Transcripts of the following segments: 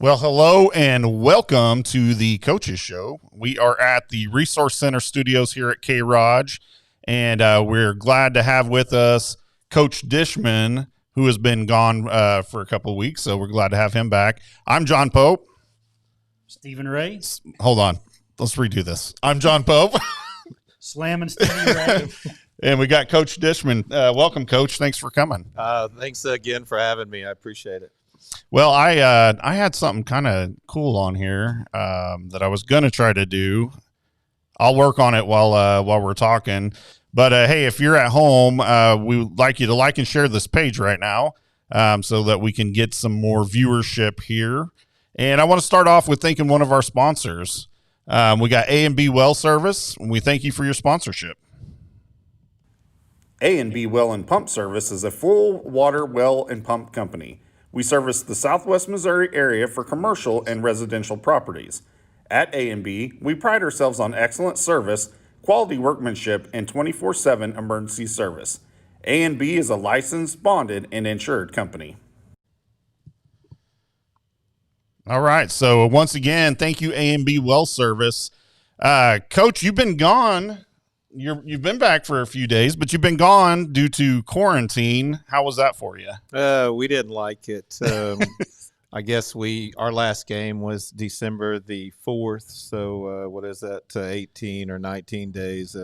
Well, hello and welcome to the Coaches Show. We are at the Resource Center Studios here at K-ROG, and we're glad to have with us Coach Dishman, who has been gone for a couple of weeks, so we're glad to have him back. I'm John Pope. Stephen Ray. Hold on. Let's redo this. I'm John Pope. Slamming Stephen Ray. And we got Coach Dishman. Welcome, Coach. Thanks for coming. Thanks again for having me. I appreciate it. Well, I had something kind of cool on here that I was going to try to do. I'll work on it while we're talking. But, hey, if you're at home, we would like you to like and share this page right now so that we can get some more viewership here. And I want to start off with thanking one of our sponsors. We got A&B Well Service, and we thank you for your sponsorship. A&B Well and Pump Service is a full water well and pump company. We service the Southwest Missouri area for commercial and residential properties. At A&B, we pride ourselves on excellent service, quality workmanship, and 24/7 emergency service. A&B is a licensed, bonded, and insured company. All right, so once again, thank you, A&B Well Service. Coach, you've been gone. You've been back for a few days, but you've been gone due to quarantine. How was that for you? We didn't like it. I guess our last game was December the 4th. So what is that? 18 or 19 days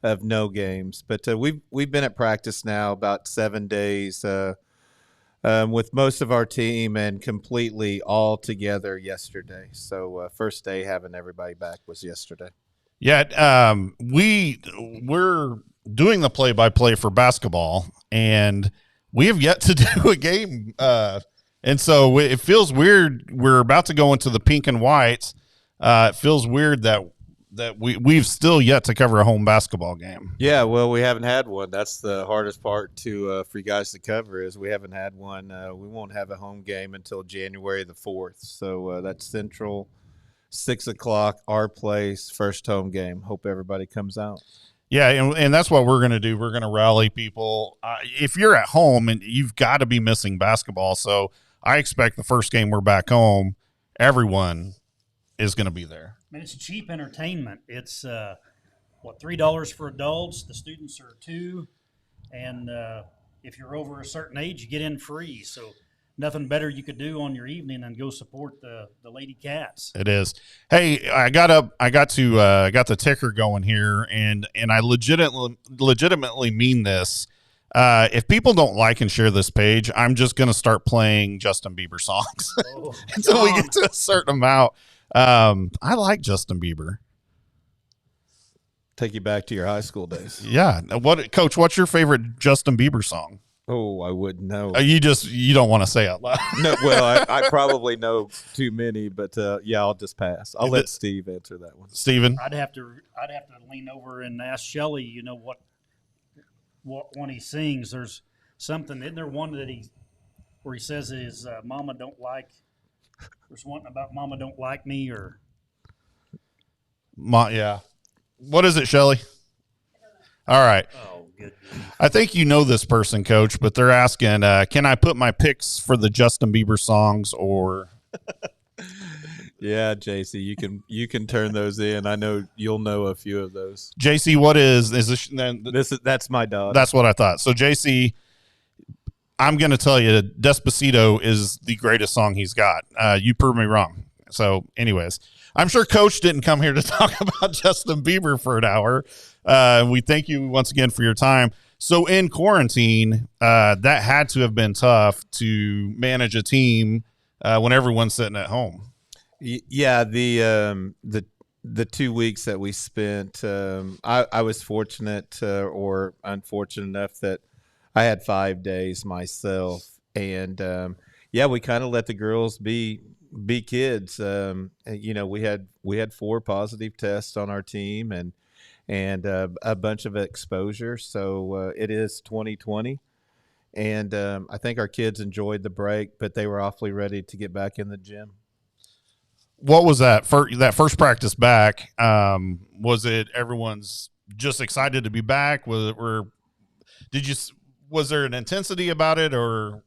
of no games. But we've been at practice now about 7 days with most of our team and completely all together yesterday. So first day having everybody back was yesterday. Yeah, we're doing the play-by-play for basketball, and we have yet to do a game. And so it feels weird. We're about to go into the pink and whites. It feels weird that we've still yet to cover a home basketball game. Yeah, well, we haven't had one. That's the hardest part for you guys to cover is we haven't had one. We won't have a home game until January the 4th. So that's Central. 6 o'clock, our place, first home game. Hope everybody comes out. Yeah, and that's what we're going to do. We're going to rally people. If you're at home, and you've got to be missing basketball, so I expect the first game we're back home, everyone is going to be there. I mean, it's cheap entertainment. It's, $3 for adults. The students are $2. And if you're over a certain age, you get in free. So nothing better you could do on your evening than go support the Lady Cats. It is. Hey, I got the ticker going here, and I legitimately mean this. If people don't like and share this page, I'm just going to start playing Justin Bieber songs until we get to a certain amount. I like Justin Bieber. Take you back to your high school days. Yeah. Coach, what's your favorite Justin Bieber song? Oh, I wouldn't know. You don't want to say out loud. No, well, I probably know too many, but yeah, I'll just pass. I'll let Steve answer that one. Steven? I'd have to lean over and ask Shelly, what when he sings. There's something, isn't there one where he says his mama don't like, there's one about mama don't like me or. Yeah. What is it, Shelly? All right. Oh, good. I think you know this person, Coach, but they're asking, can I put my picks for the Justin Bieber songs or? Yeah, JC, you can turn those in. I know you'll know a few of those. JC, what is this? That's my dog. That's what I thought. So JC, I'm going to tell you, Despacito is the greatest song he's got. You proved me wrong. So, anyways, I'm sure Coach didn't come here to talk about Justin Bieber for an hour. We thank you once again for your time. So in quarantine, that had to have been tough to manage a team when everyone's sitting at home. Yeah, the 2 weeks that we spent, I was fortunate or unfortunate enough that I had 5 days myself, and we kind of let the girls be kids. We had 4 positive tests on our team and a bunch of exposure. So it is 2020. And I think our kids enjoyed the break, but they were awfully ready to get back in the gym. What was that first practice back? Was it everyone's just excited to be back? Was there an intensity about it, or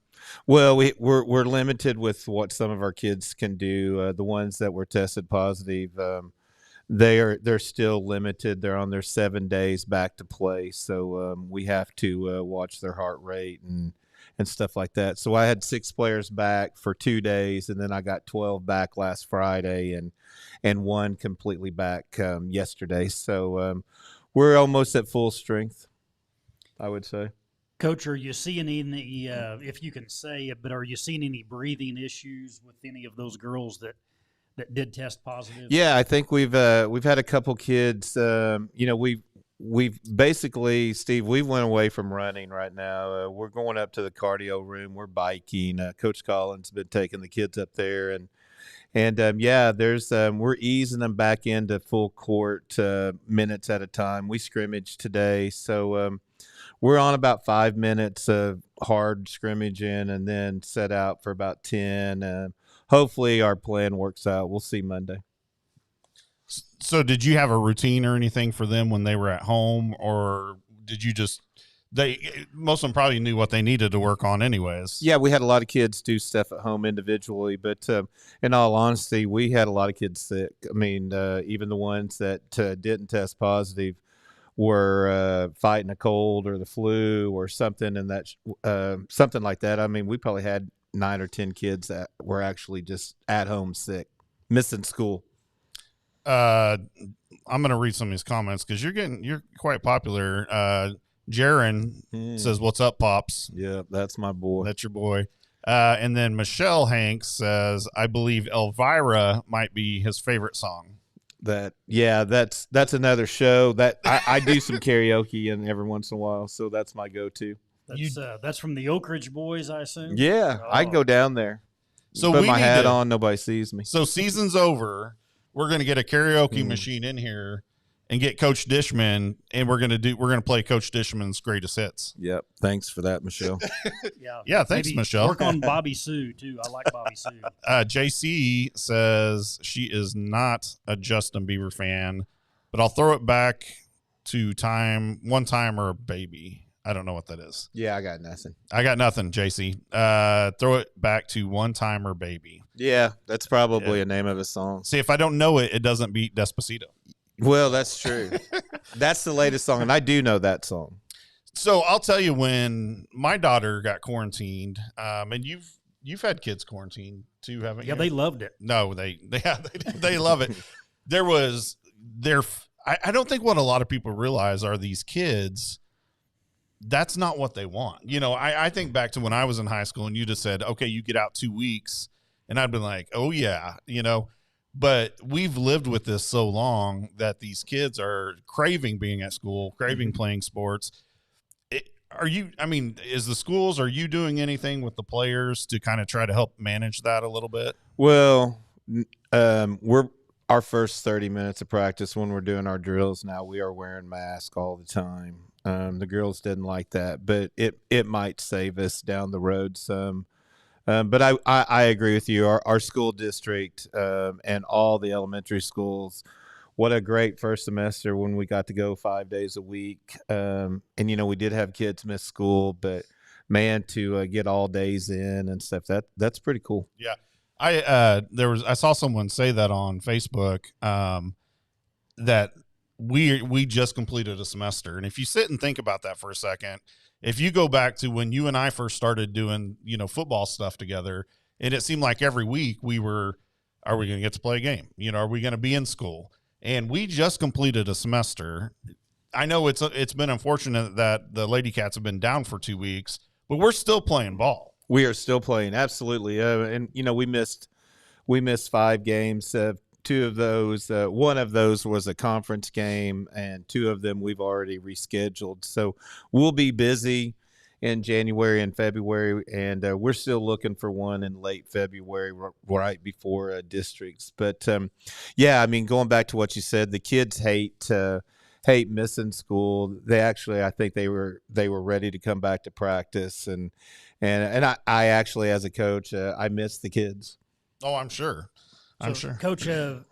Well, we're limited with what some of our kids can do. The ones that were tested positive, they're still limited. They're on their 7 days back to play, so we have to watch their heart rate and stuff like that. So I had 6 players back for 2 days, and then I got 12 back last Friday, and one completely back yesterday. So we're almost at full strength, I would say. Coach, are you seeing any, if you can say it, but are you seeing any breathing issues with any of those girls that did test positive? Yeah, I think we've had a couple kids. We've basically, Steve, we went away from running right now. We're going up to the cardio room. We're biking. Coach Collins has been taking the kids up there, and yeah, there's we're easing them back into full court minutes at a time. We scrimmaged today, so we're on about 5 minutes of hard scrimmaging and then set out for about 10. Hopefully our plan works out. We'll see Monday. So did you have a routine or anything for them when they were at home, or did you just most of them probably knew what they needed to work on anyways? Yeah, we had a lot of kids do stuff at home individually, but in all honesty, we had a lot of kids sick. I mean, even the ones that didn't test positive were fighting a cold or the flu or something, and that something like that. I mean, we probably had 9 or 10 kids that were actually just at home sick, missing school. I'm going to read some of these comments because you're quite popular. Jaron says, "What's up, Pops?" Yeah, that's my boy. That's your boy. And then Michelle Hanks says, "I believe Elvira might be his favorite song." That's another show that I do some karaoke in every once in a while, so that's my go-to. That's from the Oak Ridge Boys, I assume. Yeah, I go down there. So put my hat on, nobody sees me. So season's over. We're going to get a karaoke machine in here and get Coach Dishman, and we're going to play Coach Dishman's greatest hits. Yep. Thanks for that, Michelle. Yeah. Thanks, maybe Michelle. Work on Bobby Sue too. I like Bobby Sue. JC says she is not a Justin Bieber fan, but I'll throw it back to one time or a baby. I don't know what that is. Yeah, I got nothing. JC. Throw it back to One Timer Baby. Yeah, that's probably a name of a song. See, if I don't know it, it doesn't beat Despacito. Well, that's true. That's the latest song, and I do know that song. So I'll tell you, when my daughter got quarantined, and you've had kids quarantined too, haven't you? Yeah, they loved it. No, they love it. I don't think what a lot of people realize are these kids. That's not what they want. You know, I think back to when I was in high school and you just said, okay, you get out 2 weeks. And I'd been like, oh, yeah, you know. But we've lived with this so long that these kids are craving being at school, craving playing sports. Are you doing anything with the players to kind of try to help manage that a little bit? Well, we're our first 30 minutes of practice when we're doing our drills now, we are wearing masks all the time. The girls didn't like that, but it might save us down the road some. But I agree with you. Our school district and all the elementary schools, what a great first semester when we got to go 5 days a week. And, you know, we did have kids miss school, but, man, to get all days in and stuff, that's pretty cool. Yeah. I saw someone say that on Facebook that we just completed a semester. And if you sit and think about that for a second, if you go back to when you and I first started doing, you know, football stuff together, and it seemed like every week are we going to get to play a game? You know, are we going to be in school? And we just completed a semester. I know it's been unfortunate that the Lady Cats have been down for 2 weeks, but we're still playing ball. We are still playing, absolutely. And you know, we missed 5 games. 2 of those, one of those was a conference game, and 2 of them we've already rescheduled. So we'll be busy in January and February, and we're still looking for one in late February, right before districts. But yeah, I mean, going back to what you said, the kids hate missing school. They actually, I think they were ready to come back to practice, and I actually, as a coach, I miss the kids. Oh, I'm sure. Coach, you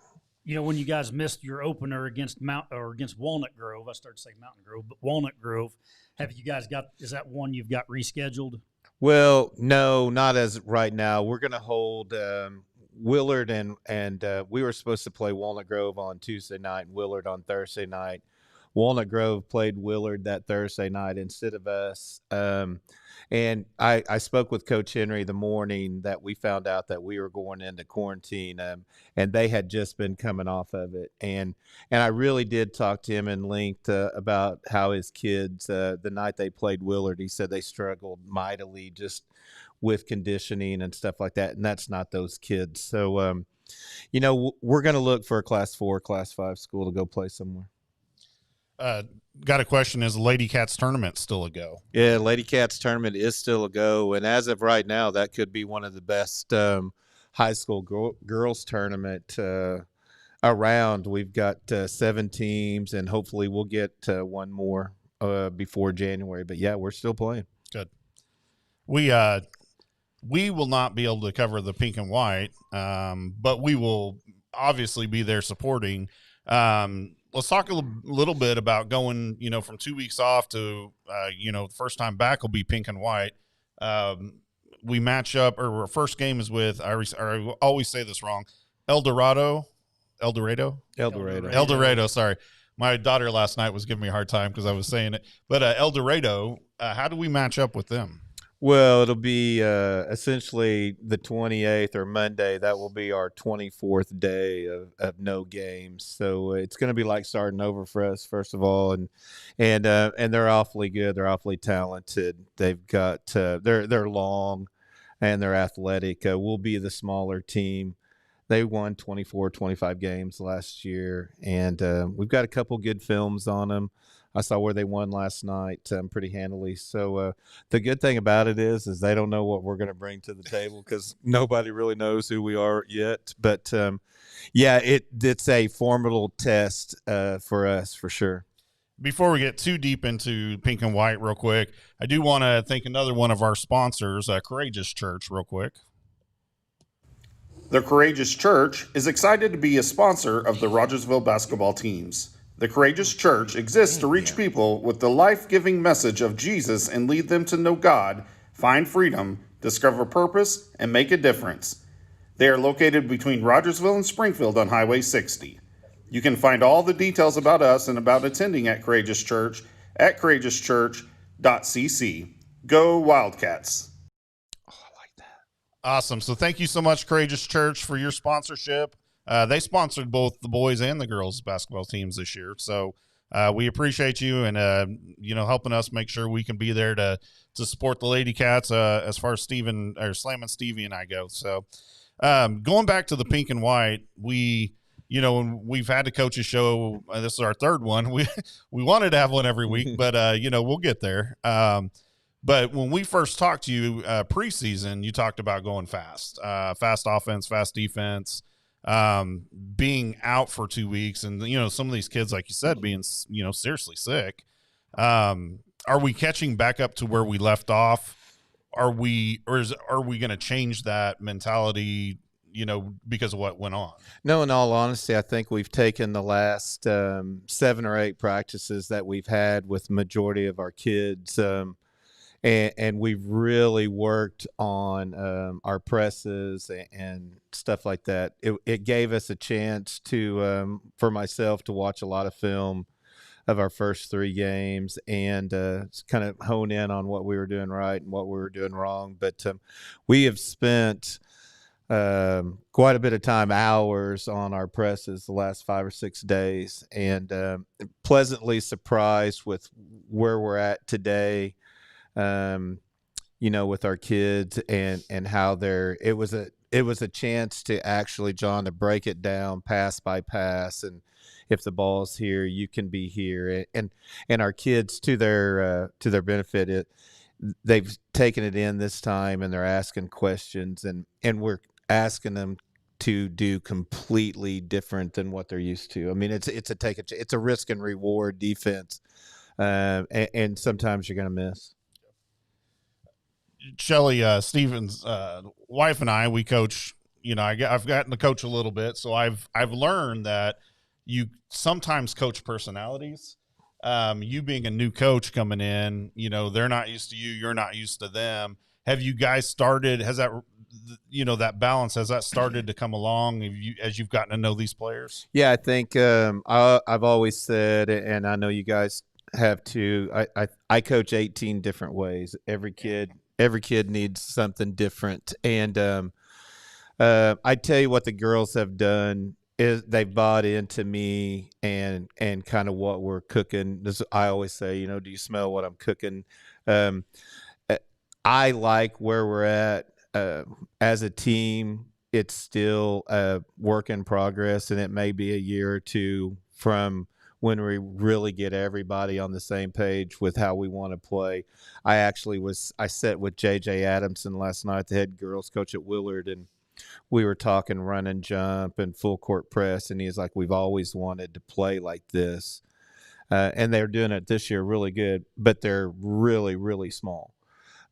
know, when you guys missed your opener against Walnut Grove, I started to say Mountain Grove, but Walnut Grove, is that one you've got rescheduled? Well, no, not as right now. We're going to hold Willard and we were supposed to play Walnut Grove on Tuesday night and Willard on Thursday night. Walnut Grove played Willard that Thursday night instead of us. And I spoke with Coach Henry the morning that we found out that we were going into quarantine, and they had just been coming off of it. And I really did talk to him in length about how his kids, the night they played Willard, he said they struggled mightily just with conditioning and stuff like that. And that's not those kids. So, we're going to look for a Class 4, Class 5 school to go play somewhere. Got a question. Is the Lady Cats tournament still a go? Yeah, Lady Cats tournament is still a go. And as of right now, that could be one of the best high school girls tournament around. We've got 7 teams, and hopefully we'll get one more before January. But, yeah, we're still playing. Good. We will not be able to cover the pink and white, but we will obviously be there supporting. Let's talk a little bit about going, from 2 weeks off to, the first time back will be pink and white. We match up, or our first game is with, I always say this wrong, El Dorado, sorry. My daughter last night was giving me a hard time because I was saying it. But El Dorado, how do we match up with them? Well, it'll be essentially the 28th or Monday. That will be our 24th day of no games. So it's going to be like starting over for us, first of all, and they're awfully good. They're awfully talented. They've got they're long and they're athletic. We'll be the smaller team. They won 24, 25 games last year, and we've got a couple good films on them. I saw where they won last night pretty handily. So the good thing about it is they don't know what we're going to bring to the table because nobody really knows who we are yet. But, it's a formidable test for us for sure. Before we get too deep into pink and white real quick, I do want to thank another one of our sponsors, Courageous Church, real quick. The Courageous Church is excited to be a sponsor of the Rogersville basketball teams. The Courageous Church exists to reach people with the life-giving message of Jesus and lead them to know God, find freedom, discover purpose, and make a difference. They are located between Rogersville and Springfield on Highway 60. You can find all the details about us and about attending at Courageous Church at courageouschurch.cc. Go Wildcats! Oh, I like that. Awesome. So thank you so much, Courageous Church, for your sponsorship. They sponsored both the boys and the girls basketball teams this year. So we appreciate you and, helping us make sure we can be there to support the Lady Cats as far as Slam and Stevie and I go. So going back to the pink and white, we've had to coach a show. This is our third one. We wanted to have one every week, but, we'll get there. But when we first talked to you preseason, you talked about going fast offense, fast defense. Being out for 2 weeks and, some of these kids, like you said, being, seriously sick. Are we catching back up to where we left off? Are we going to change that mentality, because of what went on? No, in all honesty, I think we've taken the last 7 or 8 practices that we've had with the majority of our kids, and we've really worked on our presses and stuff like that. It gave us a chance to, for myself, to watch a lot of film of our first 3 games and kind of hone in on what we were doing right and what we were doing wrong. But we have spent quite a bit of time, hours on our presses the last 5 or 6 days, and pleasantly surprised with where we're at today. With our kids and how it was a chance to actually, John, to break it down pass by pass. And if the ball's here, you can be here. And our kids, to their benefit, they've taken it in this time and they're asking questions and we're asking them to do completely different than what they're used to. I mean, it's a risk and reward defense. And sometimes you're going to miss. Shelly Stevens' wife and I, we coach. I've gotten to coach a little bit, so I've learned that you sometimes coach personalities. You being a new coach coming in, they're not used to you, you're not used to them. have you guys started? Has that that balance, has that started to come along as you've gotten to know these players? Yeah, I think I've always said, and I know you guys have too. I coach 18 different ways. Every kid needs something different, and I tell you what the girls have done is they've bought into me and kind of what we're cooking. I always say, do you smell what I'm cooking? Um, I like where we're at as a team. It's still a work in progress, and it may be a year or two from when we really get everybody on the same page with how we want to play. I sat with JJ Adamson last night, the head girls coach at Willard, and we were talking run and jump and full court press, and he's like, we've always wanted to play like this. And they're doing it this year really good, but they're really, really small.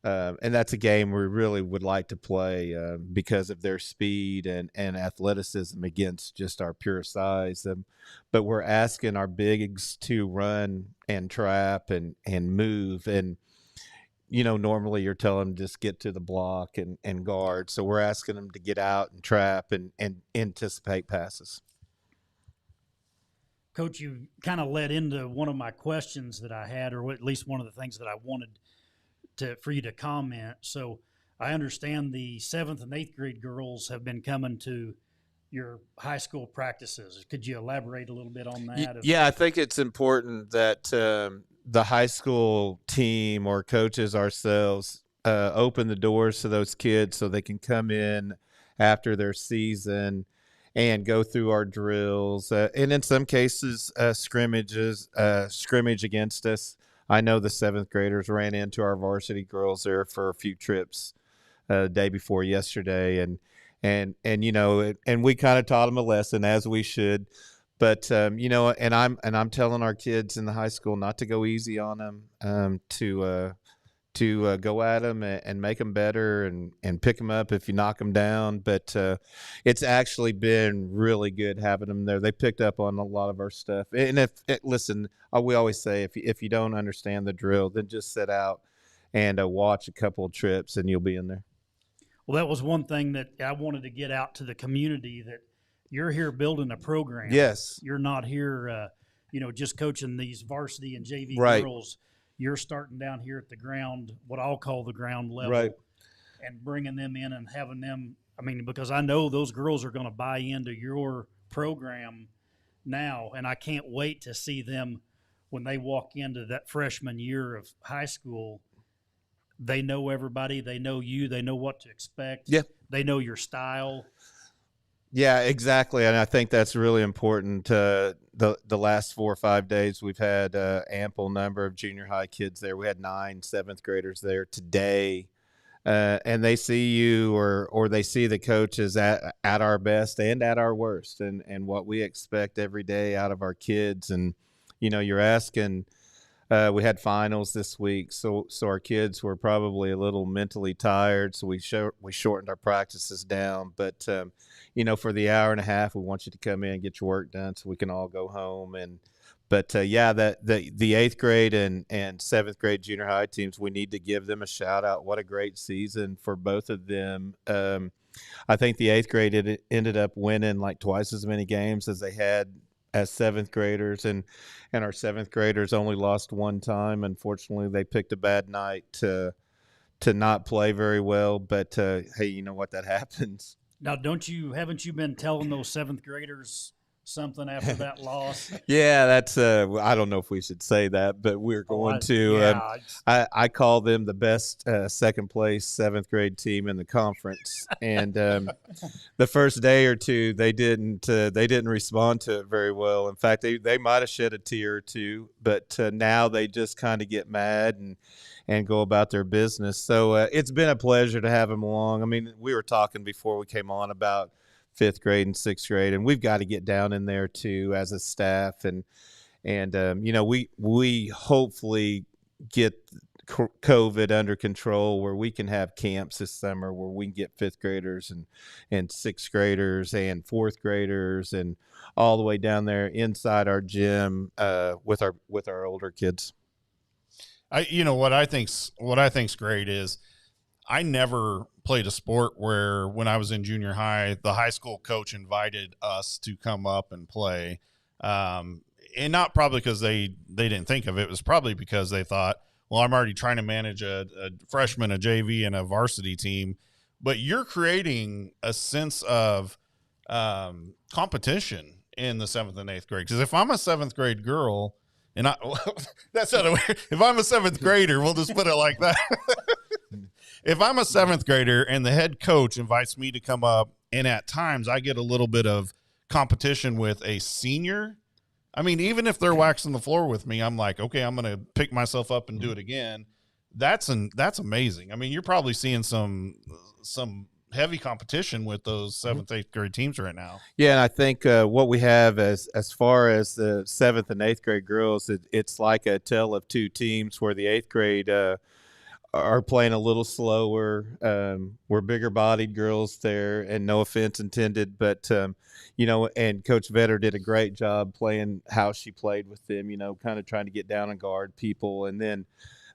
And that's a game we really would like to play because of their speed and athleticism against just our pure size. But we're asking our bigs to run and trap and move. And, normally you're telling them just get to the block and guard. So we're asking them to get out and trap and anticipate passes. Coach, you kind of led into one of my questions that I had, or at least one of the things that I wanted for you to comment. So I understand the 7th and 8th grade girls have been coming to your high school practices. Could you elaborate a little bit on that? Yeah, I think it's important that the high school team or coaches ourselves open the doors to those kids so they can come in after their season and go through our drills. And in some cases, scrimmage against us. I know the 7th graders ran into our varsity girls there for a few trips the day before yesterday, and we kind of taught them a lesson, as we should. But and I'm telling our kids in the high school not to go easy on them, to go at them and make them better and pick them up if you knock them down. But it's actually been really good having them there. They picked up on a lot of our stuff. And we always say if you don't understand the drill, then just sit out and watch a couple of trips and you'll be in there. Well, that was one thing that I wanted to get out to the community, that you're here building a program. Yes. You're not here, just coaching these varsity and JV right. girls. You're starting down here at the ground, what I'll call the ground level, right, and bringing them in and having them. I mean, because I know those girls are going to buy into your program now, and I can't wait to see them when they walk into that freshman year of high school. They know everybody. They know you. They know what to expect. Yeah. They know your style. Yeah, exactly. And I think that's really important. The last 4 or 5 days, we've had ample number of junior high kids there. We had 9 7th graders there today. And they see you or they see the coaches at our best and at our worst and what we expect every day out of our kids. And, you're asking – we had finals this week, so our kids were probably a little mentally tired, so we shortened our practices down. But for the hour and a half, we want you to come in and get your work done, so we can all go home. But the 8th grade and 7th grade junior high teams, we need to give them a shout out. What a great season for both of them. I think the 8th grade ended up winning like twice as many games as they had as 7th graders, and our 7th graders only lost one time. Unfortunately, they picked a bad night to not play very well, but hey, you know what, that happens. Now, haven't you been telling those 7th graders something after that loss? Yeah, that's I don't know if we should say that, but we're going to. Yeah, I call them the best second place 7th grade team in the conference, and the first day or two they didn't respond to it very well. In fact, they might have shed a tear or two, but now they just kind of get mad and go about their business. So it's been a pleasure to have them along. I mean, we were talking before we came on about 5th grade and 6th grade, and we've got to get down in there too as a staff, and we hopefully get COVID under control where we can have camps this summer where we can get 5th graders and 6th graders and 4th graders and all the way down there inside our gym with our older kids. What I think's great is I never played a sport where when I was in junior high, the high school coach invited us to come up and play. And not probably because they didn't think of it. It was probably because they thought, well, I'm already trying to manage a freshman, a JV, and a varsity team. But you're creating a sense of competition in the 7th and 8th grade. Because if I'm a 7th grade girl, and that's not weird. If I'm a 7th grader, we'll just put it like that. If I'm a 7th grader and the head coach invites me to come up, and at times I get a little bit of competition with a senior, I mean, even if they're waxing the floor with me, I'm like, okay, I'm going to pick myself up and do it again. That's amazing. I mean, you're probably seeing some heavy competition with those 7th, 8th grade teams right now. Yeah, and I think what we have as far as the 7th and 8th grade girls, it's like a tale of two teams where the 8th grade are playing a little slower. We're bigger bodied girls there, and no offense intended, but and Coach Vetter did a great job playing how she played with them, kind of trying to get down and guard people. And then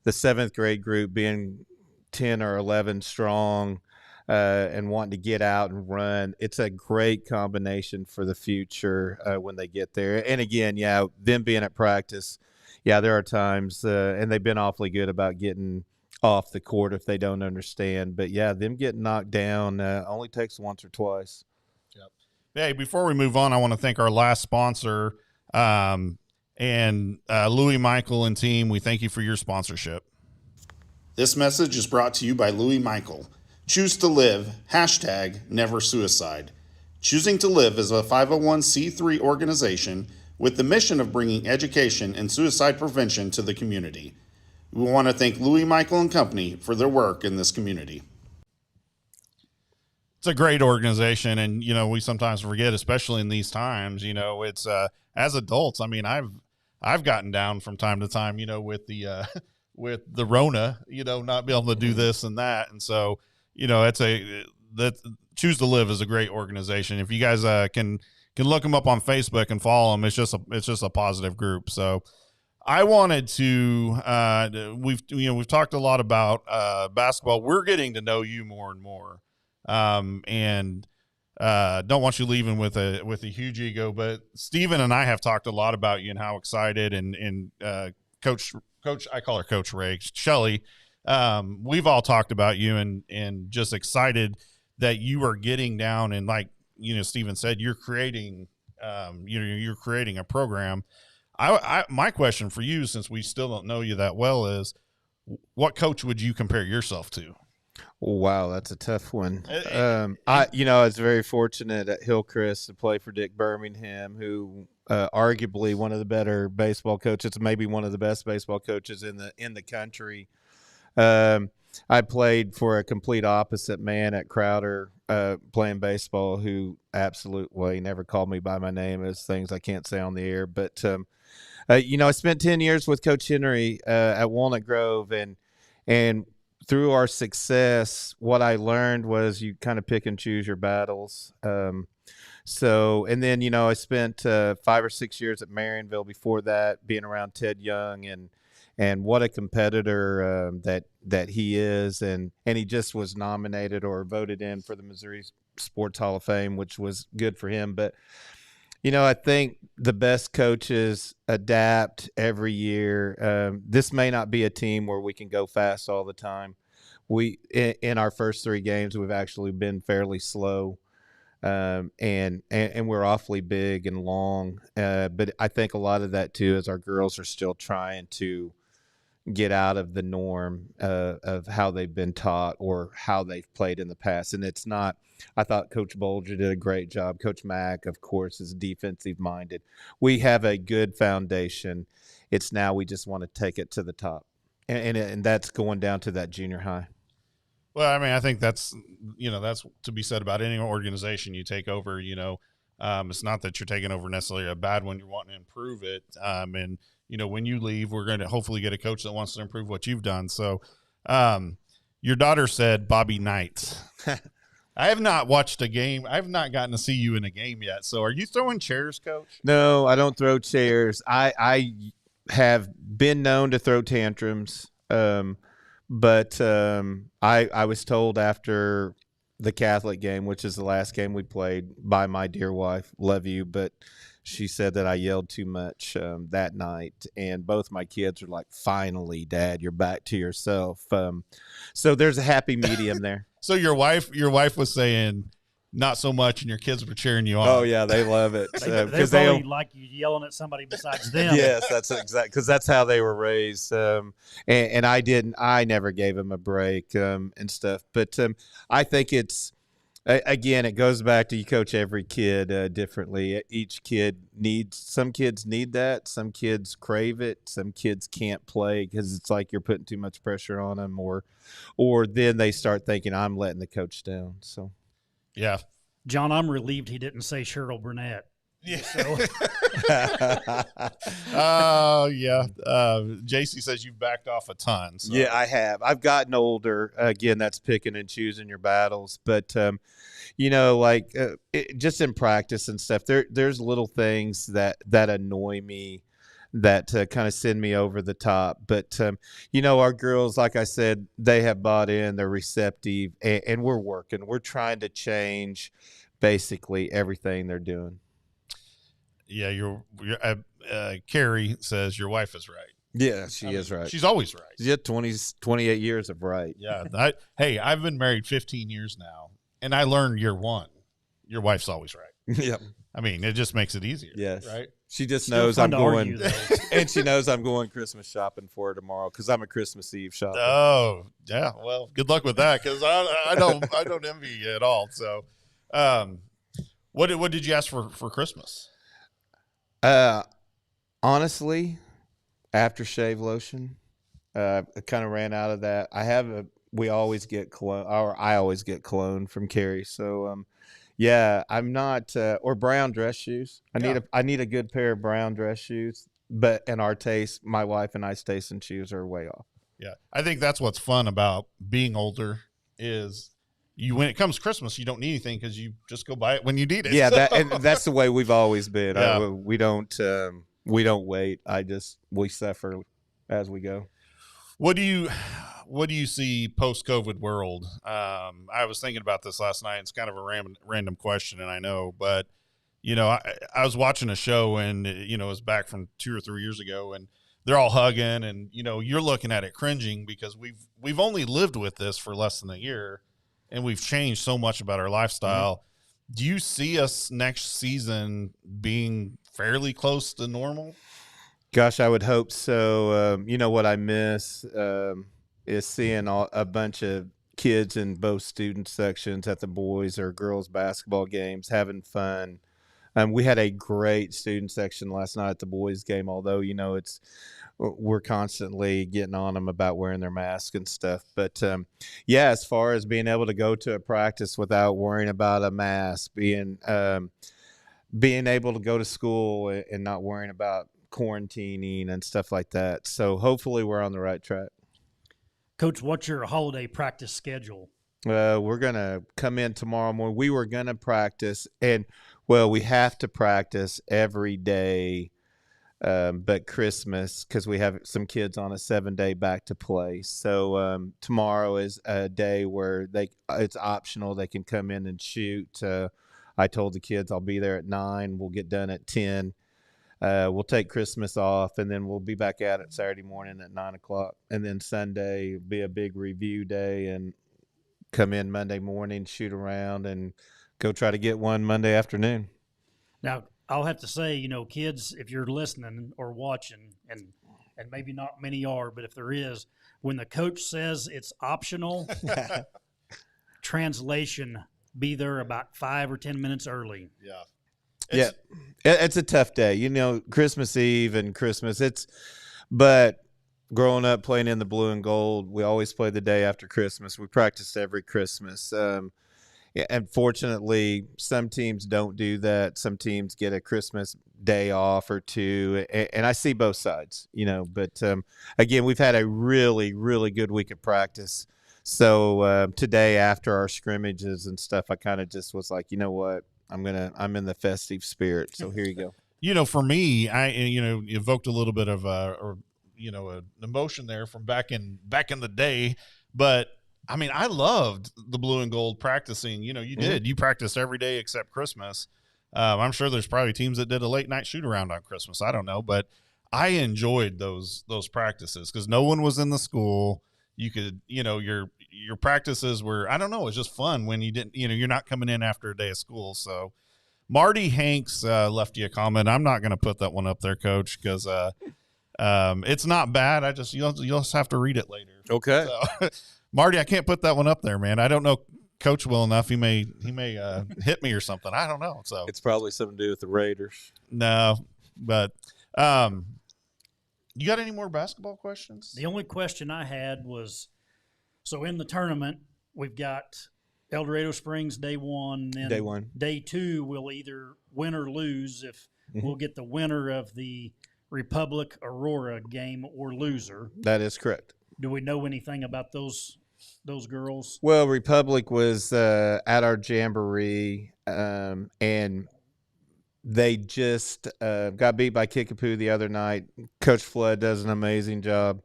the 7th grade group being 10 or 11 strong and wanting to get out and run. It's a great combination for the future when they get there. And again, them being at practice, there are times, and they've been awfully good about getting off the court if they don't understand. But, them getting knocked down only takes once or twice. Yep. Hey, before we move on, I want to thank our last sponsor, and Louis, Michael, and team. We thank you for your sponsorship. This message is brought to you by Louis Michael. Choose to live, #never suicide. Choosing to Live is a 501c3 organization with the mission of bringing education and suicide prevention to the community. We want to thank Louis Michael and Company for their work in this community. It's a great organization, and we sometimes forget, especially in these times. It's as adults. I mean, I've gotten down from time to time. With the with the Rona, not be able to do this and that, and so that Choose to Live is a great organization. If you guys can look them up on Facebook and follow them, it's just a positive group. So I wanted to we've talked a lot about basketball. We're getting to know you more and more. And don't want you leaving with a huge ego, but Steven and I have talked a lot about you and how excited and Coach, I call her Coach Ray, Shelly. We've all talked about you and just excited that you are getting down and, like, Steven said, you're creating, you're creating a program. My question for you, since we still don't know you that well, is what coach would you compare yourself to? Wow, that's a tough one. I was very fortunate at Hillcrest to play for Dick Birmingham, who arguably one of the better baseball coaches, maybe one of the best baseball coaches in the country. I played for a complete opposite man at Crowder, playing baseball, who he never called me by my name, as things I can't say on the air. But I spent 10 years with Coach Henry at Walnut Grove, and through our success, what I learned was you kind of pick and choose your battles. And then, I spent 5 or 6 years at Marionville before that, being around Ted Young, and what a competitor that he is. And he just was nominated or voted in for the Missouri Sports Hall of Fame, which was good for him. But, I think the best coaches adapt every year. This may not be a team where we can go fast all the time. In our first 3 games, we've actually been fairly slow, and we're awfully big and long. But I think a lot of that too is our girls are still trying to get out of the norm of how they've been taught or how they've played in the past. And it's not. I thought Coach Bolger did a great job. Coach Mack, of course, is defensive minded. We have a good foundation. It's now we just want to take it to the top, and that's going down to that junior high. Well, I mean, I think that's to be said about any organization you take over. It's not that you're taking over necessarily a bad one. You're wanting to improve it. And when you leave, we're going to hopefully get a coach that wants to improve what you've done. So, your daughter said Bobby Knight. I have not watched a game. I have not gotten to see you in a game yet. So, are you throwing chairs, Coach? No, I don't throw chairs. I have been known to throw tantrums. But I was told after the Catholic game, which is the last game we played, by my dear wife, love you, but she said that I yelled too much that night, and both my kids are like, "Finally, Dad, you're back to yourself." So there's a happy medium there. So your wife was saying not so much, and your kids were cheering you on. Oh yeah, they love it They because probably like you yelling at somebody besides them. Yes, that's exact because that's how they were raised. And I never gave them a break and stuff. But I think again, it goes back to you coach every kid differently. Each kid some kids need that. Some kids crave it. Some kids can't play because it's like you're putting too much pressure on them, or then they start thinking I'm letting the coach down. So. Yeah. John, I'm relieved he didn't say Cheryl Burnett. Yeah. So, yeah. JC says you've backed off a ton. So. Yeah, I have. I've gotten older. Again, that's picking and choosing your battles. But, like just in practice and stuff, there's little things that annoy me that kind of send me over the top. But, our girls, like I said, they have bought in, they're receptive, and we're working. We're trying to change basically everything they're doing. Yeah, Carrie says your wife is right. Yeah, she is right. She's always right. Yeah, 28 years of right. Yeah. I've been married 15 years now, and I learned year one, your wife's always right. Yep. I mean, it just makes it easier. Yes. Right? She just still knows fun I'm to going, argue, though. and she knows I'm going Christmas shopping for her tomorrow because I'm a Christmas Eve shopper. Oh, yeah. Well, good luck with that because I don't envy you at all. So, what did you ask for Christmas? Honestly, aftershave lotion. I kind of ran out of that. We always get cologne, or I always get cologne from Carrie. So, yeah, I'm not, or brown dress shoes. I need a good pair of brown dress shoes. But in our taste, my wife and I's taste in shoes are way off. Yeah, I think that's what's fun about being older is when it comes Christmas, you don't need anything because you just go buy it when you need it. Yeah, and that's the way we've always been. Yeah. We don't wait. We suffer as we go. What do you see post-COVID world? I was thinking about this last night. It's kind of a random question, and I know, but I was watching a show, and it was back from 2 or 3 years ago, and they're all hugging, and you're looking at it cringing because we've only lived with this for less than a year, and we've changed so much about our lifestyle. Mm-hmm. Do you see us next season being fairly close to normal? Gosh, I would hope so. What I miss is seeing a bunch of kids in both student sections at the boys or girls basketball games having fun. We had a great student section last night at the boys game, although, we're constantly getting on them about wearing their mask and stuff. But, as far as being able to go to a practice without worrying about a mask, being able to go to school and not worrying about quarantining and stuff like that. So hopefully we're on the right track. Coach, what's your holiday practice schedule? We're going to come in tomorrow morning. We were going to practice, and we have to practice every day but Christmas because we have some kids on a 7-day back to play. So tomorrow is a day where it's optional. They can come in and shoot. I told the kids I'll be there at 9. We'll get done at 10. We'll take Christmas off, and then we'll be back at it Saturday morning at 9 o'clock. And then Sunday will be a big review day, and come in Monday morning, shoot around, and go try to get one Monday afternoon. Now, I'll have to say, kids, if you're listening or watching, and maybe not many are, but if there is, when the coach says it's optional, translation, be there about 5 or 10 minutes early. Yeah. It's a tough day. Christmas Eve and Christmas. But growing up playing in the blue and gold, we always play the day after Christmas. We practiced every Christmas. And fortunately, some teams don't do that. Some teams get a Christmas day off or two. And I see both sides, But, again, we've had a really, really good week of practice. So today after our scrimmages and stuff, I kind of just was like, you know what? I'm in the festive spirit. So here you go. For me, I evoked a little bit of an emotion there from back in the day. But I mean, I loved the blue and gold practicing. You practiced every day except Christmas. I'm sure there's probably teams that did a late night shoot around on Christmas. I don't know, but I enjoyed those practices because no one was in the school. You could, your practices were, I don't know, it was just fun when you didn't, you're not coming in after a day of school. So Marty Hanks left you a comment. I'm not going to put that one up there, Coach, because it's not bad. You'll just have to read it later. Okay. So, Marty, I can't put that one up there, man. I don't know Coach well enough. He may hit me or something. I don't know. So it's probably something to do with the Raiders. No, but you got any more basketball questions? The only question I had was, so in the tournament, we've got El Dorado Springs day one. Then Day one. Day two, we'll either win or lose. If we'll get the winner of the Republic Aurora game or loser. That is correct. Do we know anything about those girls? Well, Republic was at our jamboree, and they just got beat by Kickapoo the other night. Coach Flood does an amazing job.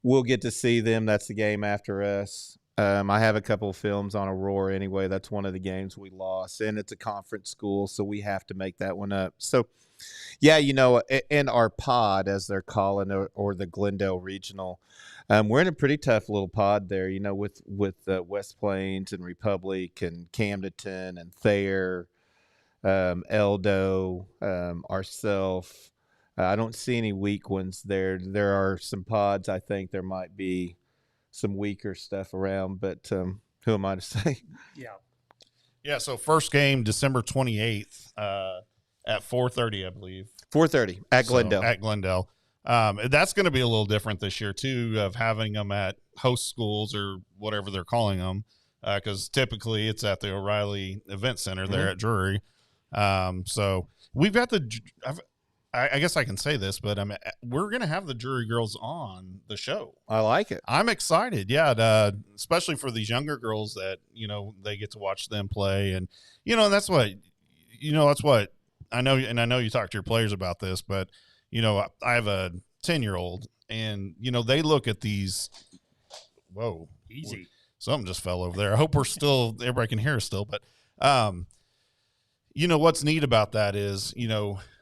We'll get to see them. That's the game after us. I have a couple of films on Aurora anyway. That's one of the games we lost, and it's a conference school, so we have to make that one up. So, yeah, in our pod, as they're calling, or the Glendale Regional, we're in a pretty tough little pod there, with West Plains and Republic and Camdenton and Thayer, Eldo, ourself. I don't see any weak ones there. There are some pods. I think there might be some weaker stuff around, but who am I to say? Yeah. So first game December 28th at 4:30, I believe. 4:30 at Glendale. At Glendale. That's going to be a little different this year too, of having them at host schools or whatever they're calling them, because typically it's at the O'Reilly Event Center there at Drury. So we've got I guess I can say this, but we're going to have the Drury girls on the show. I like it. I'm excited. Yeah. Especially for these younger girls that, they get to watch them play. And, that's what I know. And I know you talk to your players about this, but, I have a 10-year-old and, they look at these. Whoa. Easy. Something just fell over there. I hope everybody can hear us still, but, what's neat about that is,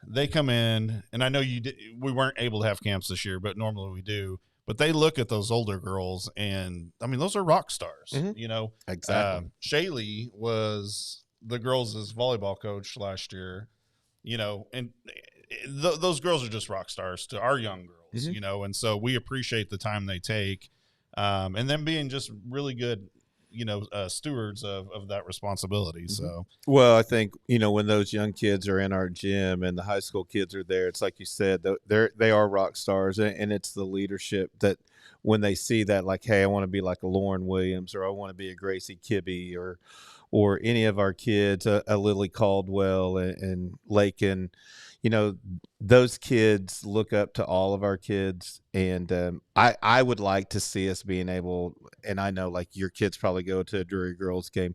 they come in, and I know we weren't able to have camps this year, but normally we do. But they look at those older girls, and I mean, those are rock stars. Exactly. Shaylee was the girls' volleyball coach last year. And those girls are just rock stars to our young girls. And so we appreciate the time they take, and them being just really good. Stewards of that responsibility. So, well, I think, when those young kids are in our gym and the high school kids are there, it's like you said, they are rock stars, and it's the leadership that when they see that, like, hey, I want to be like a Lauren Williams, or I want to be a Gracie Kibbe, or any of our kids, a Lily Caldwell and Lakin, those kids look up to all of our kids. And I would like to see us being able, and I know like your kids probably go to a Drury girls game,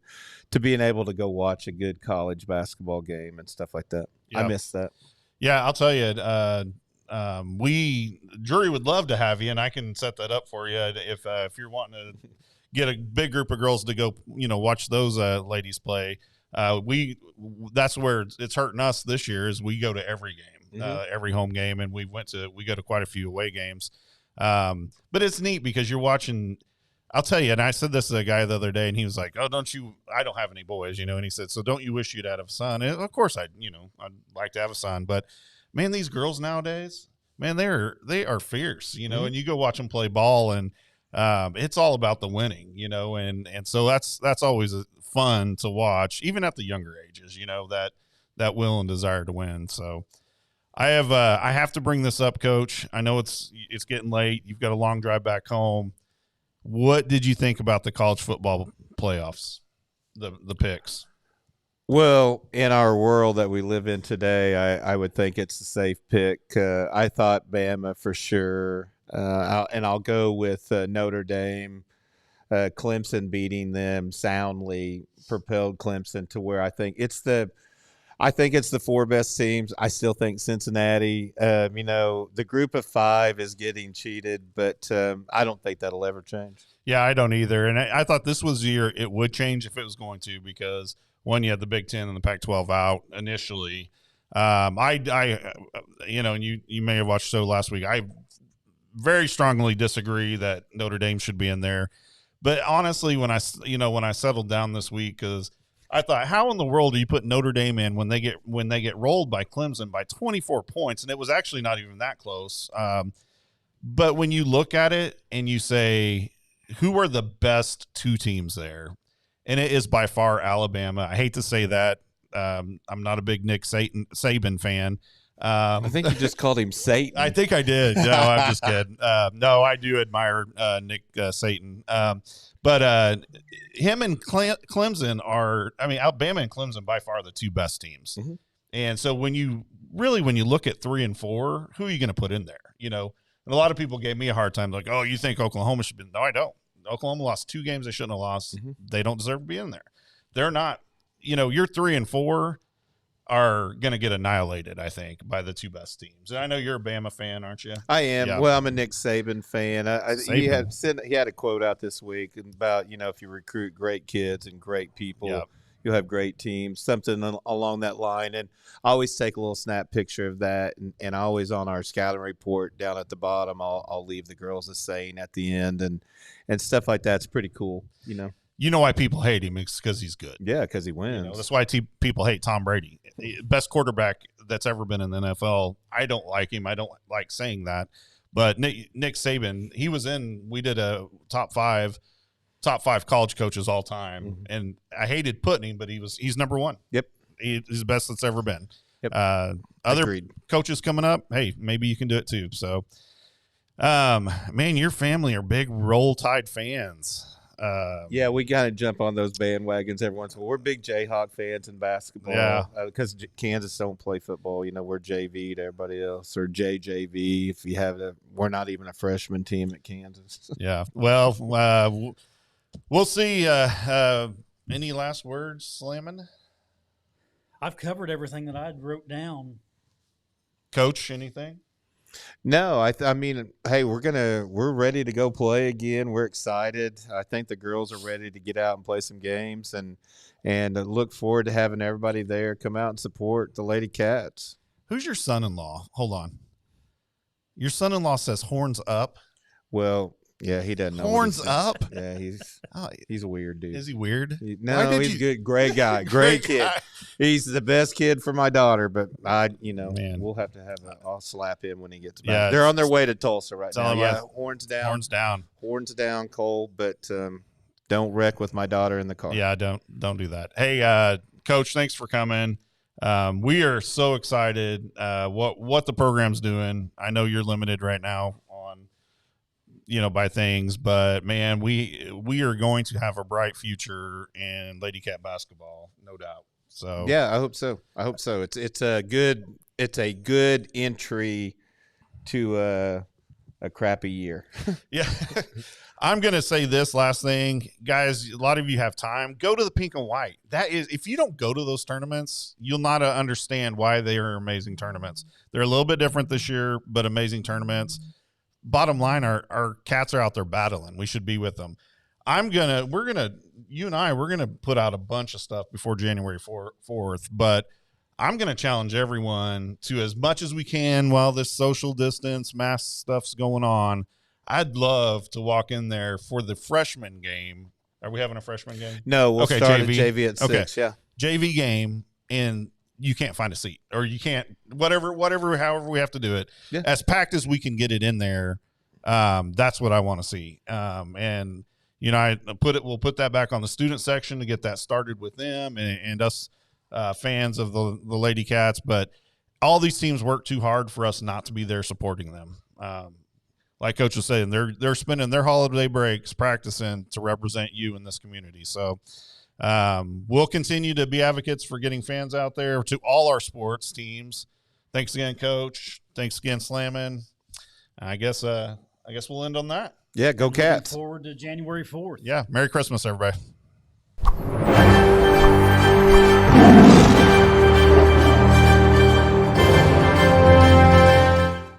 to being able to go watch a good college basketball game and stuff like that. Yeah. I miss that. Yeah, I'll tell you, Drury would love to have you, and I can set that up for you if you're wanting to get a big group of girls to go, watch those ladies play. That's where it's hurting us this year is we go to every game, every home game, and we go to quite a few away games. But it's neat because you're watching. I'll tell you, and I said this to a guy the other day, and he was like, "Oh, I don't have any boys, And he said, "So don't you wish you'd have a son?" And of course, I'd like to have a son, but man, these girls nowadays, man, they are fierce, And you go watch them play ball, and it's all about the winning, and so that's always fun to watch, even at the younger ages, that will and desire to win. So I have to bring this up, Coach. I know it's getting late. You've got a long drive back home. What did you think about the college football playoffs, the picks? Well, in our world that we live in today, I would think it's a safe pick. I thought Bama for sure. I'll go with Notre Dame. Clemson beating them soundly propelled Clemson to where I think I think it's the 4 best teams. I still think Cincinnati. The group of 5 is getting cheated, but I don't think that'll ever change. Yeah, I don't either. And I thought this was the year it would change if it was going to, because one, you had the Big Ten and the Pac-12 out initially. And you may have watched the show last week. I very strongly disagree that Notre Dame should be in there. But honestly, when I settled down this week, because I thought, how in the world do you put Notre Dame in when they get rolled by Clemson by 24 points? And it was actually not even that close. But when you look at it and you say, who are the best 2 teams there? And it is by far Alabama. I hate to say that. I'm not a big Nick Saban fan. I think you just called him Satan. I think I did. No, I'm just kidding. No, I do admire Nick Satan. But him and Clemson Alabama and Clemson by far the 2 best teams. Mm-hmm. And so when you look at 3 and 4, who are you going to put in there? And a lot of people gave me a hard time, like, oh, you think Oklahoma should be? No, I don't. Oklahoma lost 2 games they shouldn't have lost. Mm-hmm. They don't deserve to be in there. They're not. Your 3 and 4 are going to get annihilated, I think, by the 2 best teams. And I know you're a Bama fan, aren't you? I am. Yeah. Well, I'm a Nick Saban fan. He had a quote out this week about, if you recruit great kids and great people, you'll have great teams, something along that line. And I always take a little snap picture of that. And I always, on our scouting report down at the bottom, I'll leave the girls a saying at the end and stuff like that. It's pretty cool, You know why people hate him? It's because he's good. Yeah, because he wins. That's why people hate Tom Brady. Best quarterback that's ever been in the NFL. I don't like him. I don't like saying that. But Nick Saban, we did a top five college coaches all time. Mm-hmm. And I hated putting him, but he's number 1. Yep. He's the best that's ever been. Yep. Other Agreed. Coaches coming up, hey, maybe you can do it too. So, man, your family are big Roll Tide fans. Yeah, we got to jump on those bandwagons every once in a while. We're big Jayhawk fans in basketball. Yeah. Because Kansas don't play football. We're JV to everybody else, or JJV if you have we're not even a freshman team at Kansas. Yeah. Well, we'll see. Any last words, Slammin'? I've covered everything that I wrote down. Coach, anything? No, I mean, hey, we're ready to go play again. We're excited. I think the girls are ready to get out and play some games, and look forward to having everybody there come out and support the Lady Cats. Who's your son-in-law? Hold on. Your son-in-law says horns up. Well, yeah, he doesn't know. Horns up? Yeah, he's a weird dude. Is he weird? He's a good, great guy, great kid. He's the best kid for my daughter, but man, we'll have to I'll slap him when he gets back. Yeah, they're on their way to Tulsa right now. Yeah, horns down, Cole. But don't wreck with my daughter in the car. Yeah, don't do that. Hey, Coach, thanks for coming. We are so excited what the program's doing. I know you're limited right now on by things, but man, we are going to have a bright future in Lady Cat basketball, no doubt. So yeah, I hope so. It's a good entry to a crappy year. Yeah. I'm going to say this last thing, guys. A lot of you have time. Go to the pink and white. That is, if you don't go to those tournaments, you'll not understand why they are amazing tournaments. They're a little bit different this year, but amazing tournaments. Bottom line, our cats are out there battling. We should be with them. You and I, we're going to put out a bunch of stuff before January 4th, but I'm going to challenge everyone to, as much as we can while this social distance mask stuff's going on, I'd love to walk in there for the freshman game. Are we having a freshman game? No, we'll start JV at 6. Yeah. JV game, and you can't find a seat, or you can't, however we have to do it. Yeah. As packed as we can get it in there, that's what I want to see. And we'll put that back on the student section to get that started with them and us fans of the Lady Cats. But all these teams work too hard for us not to be there supporting them. Like Coach was saying, they're spending their holiday breaks practicing to represent you in this community. So we'll continue to be advocates for getting fans out there to all our sports teams. Thanks again, Coach. Thanks again, Slammin'. I guess we'll end on that. Yeah, go Cats. Looking forward to January 4th. Yeah, Merry Christmas, everybody.